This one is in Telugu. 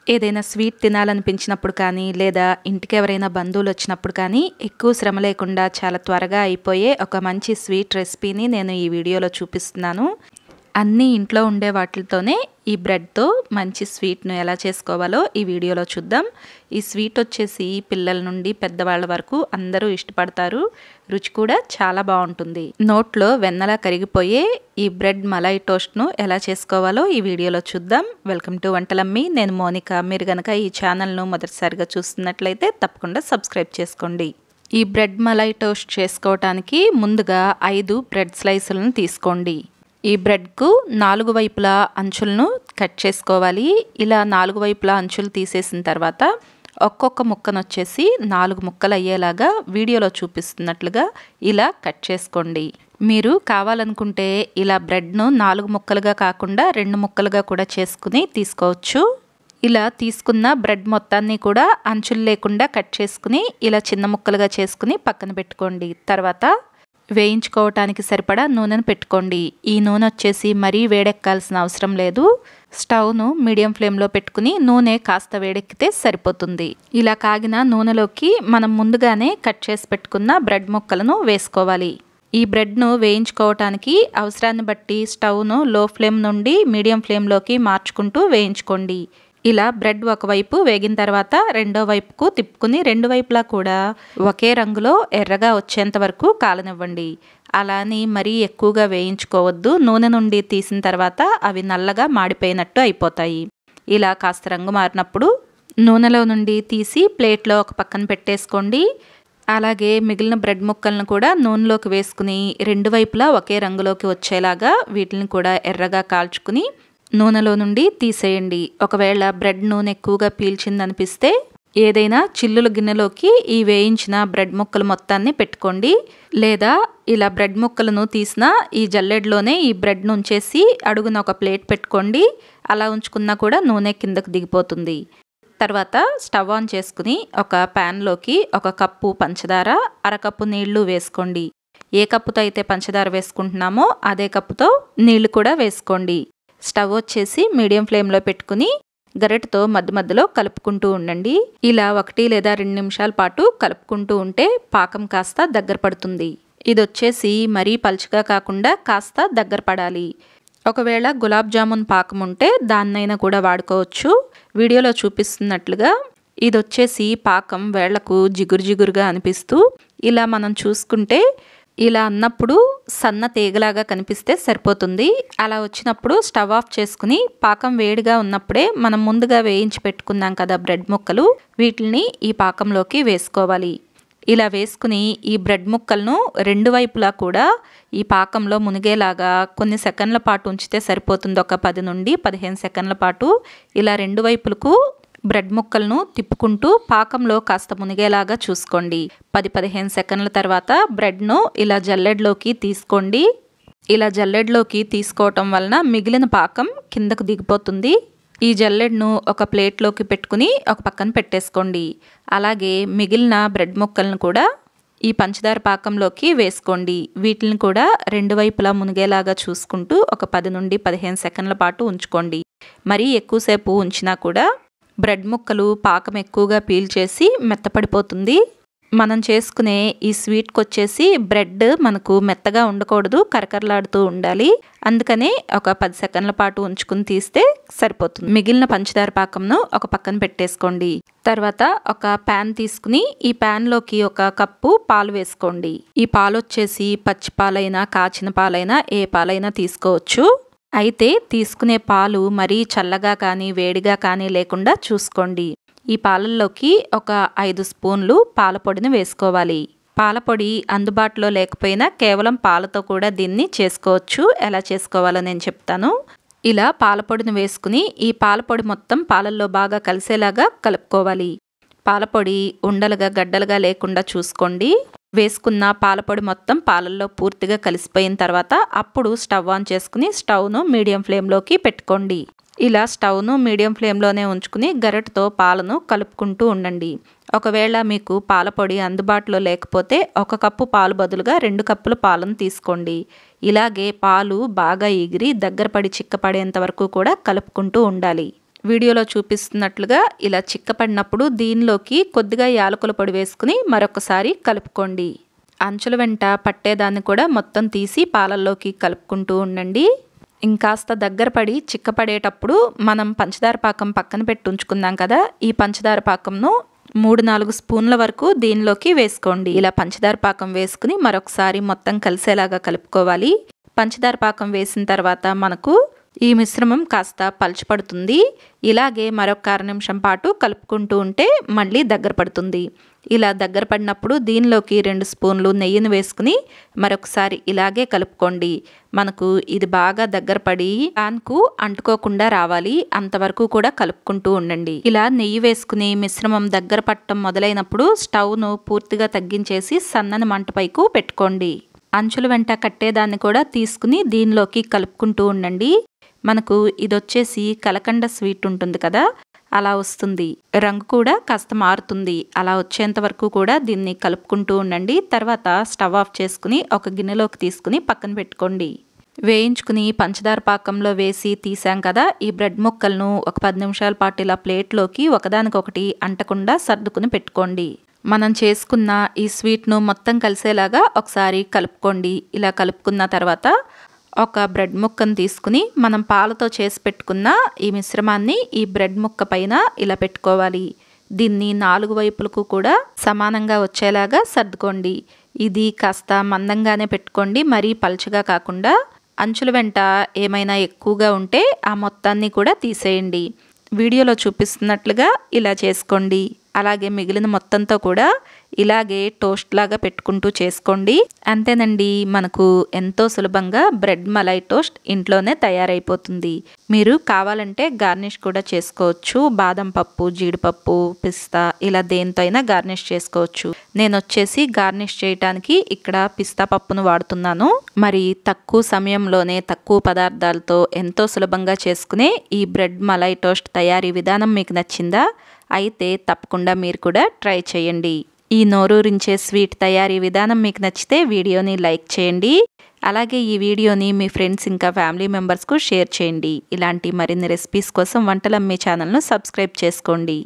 ఏదైనా స్వీట్ తినాలనిపించినప్పుడు కానీ లేదా ఇంటికి ఎవరైనా బంధువులు వచ్చినప్పుడు కానీ ఎక్కువ శ్రమ లేకుండా చాలా త్వరగా అయిపోయే ఒక మంచి స్వీట్ రెసిపీని నేను ఈ వీడియోలో చూపిస్తున్నాను. అన్నీ ఇంట్లో ఉండే వాటితోనే ఈ బ్రెడ్తో మంచి స్వీట్ను ఎలా చేసుకోవాలో ఈ వీడియోలో చూద్దాం. ఈ స్వీట్ వచ్చేసి పిల్లల నుండి పెద్దవాళ్ళ వరకు అందరూ ఇష్టపడతారు. రుచి కూడా చాలా బాగుంటుంది. నోట్లో వెన్నలా కరిగిపోయే ఈ బ్రెడ్ మలై టోస్ట్ను ఎలా చేసుకోవాలో ఈ వీడియోలో చూద్దాం. Welcome to Vantalammi. నేను మోనిక. మీరు కనుక ఈ ఛానల్ను మొదటిసారిగా చూస్తున్నట్లయితే తప్పకుండా సబ్స్క్రైబ్ చేసుకోండి. ఈ బ్రెడ్ మలై టోస్ట్ చేసుకోవటానికి ముందుగా 5 బ్రెడ్ స్లైసులను తీసుకోండి. ఈ బ్రెడ్కు 4 వైపులా అంచులను కట్ చేసుకోవాలి. ఇలా 4 వైపులా అంచులు తీసేసిన తర్వాత ఒక్కొక్క ముక్కను వచ్చేసి 4 ముక్కలు అయ్యేలాగా వీడియోలో చూపిస్తున్నట్లుగా ఇలా కట్ చేసుకోండి. మీరు కావాలనుకుంటే ఇలా బ్రెడ్ను 4 ముక్కలుగా కాకుండా 2 ముక్కలుగా కూడా చేసుకుని తీసుకోవచ్చు. ఇలా తీసుకున్న బ్రెడ్ మొత్తాన్ని కూడా అంచులు లేకుండా కట్ చేసుకుని ఇలా చిన్న ముక్కలుగా చేసుకుని పక్కన పెట్టుకోండి. తర్వాత వేయించుకోవటానికి సరిపడా నూనెను పెట్టుకోండి. ఈ నూనె వచ్చేసి మరీ వేడెక్కాల్సిన అవసరం లేదు. స్టవ్ను మీడియం ఫ్లేమ్లో పెట్టుకుని నూనె కాస్త వేడెక్కితే సరిపోతుంది. ఇలా కాగిన నూనెలోకి మనం ముందుగానే కట్ చేసి పెట్టుకున్న బ్రెడ్ ముక్కలను వేసుకోవాలి. ఈ బ్రెడ్ను వేయించుకోవటానికి అవసరాన్ని బట్టి స్టవ్ను లో ఫ్లేమ్ నుండి మీడియం ఫ్లేమ్లోకి మార్చుకుంటూ వేయించుకోండి. ఇలా బ్రెడ్ ఒకవైపు వేగిన తర్వాత రెండో వైపుకు తిప్పుకుని 2 వైపులా కూడా ఒకే రంగులో ఎర్రగా వచ్చేంత వరకు కాలనివ్వండి. అలా అని మరీ ఎక్కువగా వేయించుకోవద్దు. నూనె నుండి తీసిన తర్వాత అవి నల్లగా మాడిపోయినట్టు అయిపోతాయి. ఇలా కాస్త రంగు మారినప్పుడు నూనెలో నుండి తీసి ప్లేట్లో ఒక పక్కన పెట్టేసుకోండి. అలాగే మిగిలిన బ్రెడ్ ముక్కలను కూడా నూనెలోకి వేసుకుని 2 వైపులా ఒకే రంగులోకి వచ్చేలాగా వీటిని కూడా ఎర్రగా కాల్చుకుని నూనెలో నుండి తీసేయండి. ఒకవేళ బ్రెడ్ నూనె ఎక్కువగా పీల్చిందనిపిస్తే ఏదైనా చిల్లుల గిన్నెలోకి ఈ వేయించిన బ్రెడ్ ముక్కలు మొత్తాన్ని పెట్టుకోండి. లేదా ఇలా బ్రెడ్ ముక్కలను తీసిన ఈ జల్లెడలోనే ఈ బ్రెడ్ను ఉంచేసి అడుగున ఒక ప్లేట్ పెట్టుకోండి. అలా ఉంచుకున్నా కూడా నూనె కిందకు దిగిపోతుంది. తర్వాత స్టవ్ ఆన్ చేసుకుని ఒక ప్యాన్లోకి 1 కప్పు పంచదార, 1/2 కప్పు నీళ్లు వేసుకోండి. ఏ కప్పుతో అయితే పంచదార వేసుకుంటున్నామో అదే కప్పుతో నీళ్లు కూడా వేసుకోండి. స్టవ్ వచ్చేసి మీడియం ఫ్లేమ్లో పెట్టుకుని గరిటెతో మధ్య మధ్యలో కలుపుకుంటూ ఉండండి. ఇలా 1 లేదా 2 నిమిషాల పాటు కలుపుకుంటూ ఉంటే పాకం కాస్త దగ్గర పడుతుంది. ఇది వచ్చేసి మరీ పలుచగా కాకుండా కాస్త దగ్గర పడాలి. ఒకవేళ గులాబ్ జామున్ పాకం ఉంటే దాన్నైనా కూడా వాడుకోవచ్చు. వీడియోలో చూపిస్తున్నట్లుగా ఇది వచ్చేసి పాకం వేళ్లకు జిగురు జిగురుగా అనిపిస్తూ ఇలా మనం చూసుకుంటే ఇలా అన్నప్పుడు సన్న తీగలాగా కనిపిస్తే సరిపోతుంది. అలా వచ్చినప్పుడు స్టవ్ ఆఫ్ చేసుకుని పాకం వేడిగా ఉన్నప్పుడే మనం ముందుగా వేయించి పెట్టుకున్నాం కదా బ్రెడ్ ముక్కలు, వీటిని ఈ పాకంలోకి వేసుకోవాలి. ఇలా వేసుకుని ఈ బ్రెడ్ ముక్కలను 2 వైపులా కూడా ఈ పాకంలో మునిగేలాగా కొన్ని సెకండ్ల పాటు ఉంచితే సరిపోతుంది. ఒక 10 నుండి 15 సెకండ్ల పాటు ఇలా 2 వైపులకు బ్రెడ్ ముక్కలను తిప్పుకుంటూ పాకంలో కాస్త మునిగేలాగా చూసుకోండి. 10-15 సెకండ్ల తర్వాత బ్రెడ్ను ఇలా జల్లెడలోకి తీసుకోండి. ఇలా జల్లెడలోకి తీసుకోవటం వలన మిగిలిన పాకం కిందకు దిగిపోతుంది. ఈ జల్లెడను ఒక ప్లేట్లోకి పెట్టుకుని ఒక పక్కన పెట్టేసుకోండి. అలాగే మిగిలిన బ్రెడ్ ముక్కలను కూడా ఈ పంచదార పాకంలోకి వేసుకోండి. వీటిని కూడా 2 వైపులా మునిగేలాగా చూసుకుంటూ ఒక 10 నుండి 15 సెకండ్ల పాటు ఉంచుకోండి. మరీ ఎక్కువసేపు ఉంచినా కూడా బ్రెడ్ ముక్కలు పాకం ఎక్కువగా పీల్చేసి మెత్తపడిపోతుంది. మనం చేసుకునే ఈ స్వీట్కి వచ్చేసి బ్రెడ్ మనకు మెత్తగా ఉండకూడదు, కరకరలాడుతూ ఉండాలి. అందుకనే ఒక 10 సెకండ్ల పాటు ఉంచుకుని తీస్తే సరిపోతుంది. మిగిలిన పంచదార పాకంను ఒక పక్కన పెట్టేసుకోండి. తర్వాత ఒక ప్యాన్ తీసుకుని ఈ ప్యాన్లోకి 1 కప్పు పాలు వేసుకోండి. ఈ పాలు వచ్చేసి పచ్చి పాలైనా కాచిన పాలైనా ఏ పాలైనా తీసుకోవచ్చు. అయితే తీసుకునే పాలు మరీ చల్లగా కానీ వేడిగా కానీ లేకుండా చూసుకోండి. ఈ పాలల్లోకి ఒక 5 స్పూన్లు పాలపొడిని వేసుకోవాలి. పాలపొడి అందుబాటులో లేకపోయినా కేవలం పాలతో కూడా దీన్ని చేసుకోవచ్చు. ఎలా చేసుకోవాలో నేను చెప్తాను. ఇలా పాలపొడిని వేసుకుని ఈ పాలపొడి మొత్తం పాలల్లో బాగా కలిసేలాగా కలుపుకోవాలి. పాలపొడి ఉండలుగా గడ్డలుగా లేకుండా చూసుకోండి. వేసుకున్న పాలపొడి మొత్తం పాలల్లో పూర్తిగా కలిసిపోయిన తర్వాత అప్పుడు స్టవ్ ఆన్ చేసుకుని స్టవ్ను మీడియం ఫ్లేమ్లోకి పెట్టుకోండి. ఇలా స్టవ్ను మీడియం ఫ్లేమ్లోనే ఉంచుకుని గరిటెతో పాలను కలుపుకుంటూ ఉండండి. ఒకవేళ మీకు పాలపొడి అందుబాటులో లేకపోతే 1 కప్పు పాలు బదులుగా 2 కప్పుల పాలను తీసుకోండి. ఇలాగే పాలు బాగా ఎగిరి దగ్గర పడి చిక్కపడేంత వరకు కూడా కలుపుకుంటూ ఉండాలి. వీడియోలో చూపిస్తున్నట్లుగా ఇలా చిక్కపడినప్పుడు దీనిలోకి కొద్దిగా యాలకుల పొడి వేసుకుని మరొకసారి కలుపుకోండి. అంచుల వెంట పట్టేదాన్ని కూడా మొత్తం తీసి పాలల్లోకి కలుపుకుంటూ ఉండండి. ఇంకాస్త దగ్గర పడి చిక్కపడేటప్పుడు మనం పంచదార పాకం పక్కన పెట్టి ఉంచుకుందాం కదా, ఈ పంచదార పాకంను 3-4 స్పూన్ల వరకు దీనిలోకి వేసుకోండి. ఇలా పంచదార పాకం వేసుకుని మరొకసారి మొత్తం కలిసేలాగా కలుపుకోవాలి. పంచదార పాకం వేసిన తర్వాత మనకు ఈ మిశ్రమం కాస్త పలచపడుతుంది. ఇలాగే మరొక 1/2 నిమిషం పాటు కలుపుకుంటూ ఉంటే మళ్ళీ దగ్గర పడుతుంది. ఇలా దగ్గర పడినప్పుడు దీనిలోకి 2 స్పూన్లు నెయ్యిని వేసుకుని మరొకసారి ఇలాగే కలుపుకోండి. మనకు ఇది బాగా దగ్గర పడి ప్యాన్కు అంటుకోకుండా రావాలి, అంతవరకు కూడా కలుపుకుంటూ ఉండండి. ఇలా నెయ్యి వేసుకుని మిశ్రమం దగ్గర పట్టడం మొదలైనప్పుడు స్టవ్ను పూర్తిగా తగ్గించేసి సన్నని మంటపైకు పెట్టుకోండి. అంచుల వెంట కట్టేదాన్ని కూడా తీసుకుని దీనిలోకి కలుపుకుంటూ ఉండండి. మనకు ఇది వచ్చేసి కలకండ స్వీట్ ఉంటుంది కదా, అలా వస్తుంది. రంగు కూడా కాస్త మారుతుంది. అలా వచ్చేంత వరకు కూడా దీన్ని కలుపుకుంటూ ఉండండి. తర్వాత స్టవ్ ఆఫ్ చేసుకుని ఒక గిన్నెలోకి తీసుకుని పక్కన పెట్టుకోండి. వేయించుకుని పంచదార పాకంలో వేసి తీసాం కదా, ఈ బ్రెడ్ ముక్కలను ఒక 10 నిమిషాల పాటు ఇలా ప్లేట్లోకి ఒకదానికొకటి అంటకుండా సర్దుకుని పెట్టుకోండి. మనం చేసుకున్న ఈ స్వీట్ను మొత్తం కలిసేలాగా ఒకసారి కలుపుకోండి. ఇలా కలుపుకున్న తర్వాత ఒక బ్రెడ్ ముక్కను తీసుకుని మనం పాలతో చేసి పెట్టుకున్న ఈ మిశ్రమాన్ని ఈ బ్రెడ్ ముక్క పైన ఇలా పెట్టుకోవాలి. దీన్ని 4 వైపులకు కూడా సమానంగా వచ్చేలాగా సర్దుకోండి. ఇది కాస్త మందంగానే పెట్టుకోండి, మరీ పల్చగా కాకుండా. అంచుల వెంట ఏమైనా ఎక్కువగా ఉంటే ఆ మొత్తాన్ని కూడా తీసేయండి. వీడియోలో చూపిస్తున్నట్లుగా ఇలా చేసుకోండి. అలాగే మిగిలిన మొత్తంతో కూడా ఇలాగే టోస్ట్ లాగా పెట్టుకుంటూ చేసుకోండి. అంతేనండి, మనకు ఎంతో సులభంగా బ్రెడ్ మలై టోస్ట్ ఇంట్లోనే తయారైపోతుంది. మీరు కావాలంటే గార్నిష్ కూడా చేసుకోవచ్చు. బాదం పప్పు, జీడిపప్పు, పిస్తా ఇలా దేంతో అయినా గార్నిష్ చేసుకోవచ్చు. నేను వచ్చేసి గార్నిష్ చేయడానికి ఇక్కడ పిస్తా పప్పును వాడుతున్నాను. మరి తక్కువ సమయంలోనే తక్కువ పదార్థాలతో ఎంతో సులభంగా చేసుకునే ఈ బ్రెడ్ మలై టోస్ట్ తయారీ విధానం మీకు నచ్చిందా? అయితే తప్పకుండా మీరు కూడా ట్రై చేయండి. ఈ నోరూరించే స్వీట్ తయారీ విధానం మీకు నచ్చితే వీడియోని లైక్ చేయండి. అలాగే ఈ వీడియోని మీ ఫ్రెండ్స్ ఇంకా ఫ్యామిలీ మెంబర్స్కు షేర్ చేయండి. ఇలాంటి మరిన్ని రెసిపీస్ కోసం వంటలమ్మే ఛానల్ను సబ్స్క్రైబ్ చేసుకోండి.